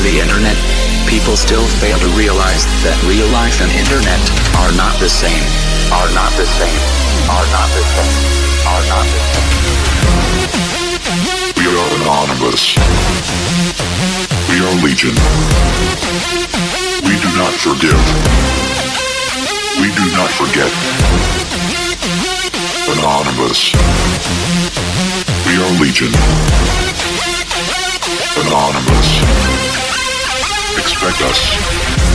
of the internet, people still fail to realize that real life and internet are not the same. Are not the same. Are not the same. Are not the same. We are anonymous. We are legion. We do not forgive. We do not forget. Anonymous. We are legion. Anonymous. Expect us.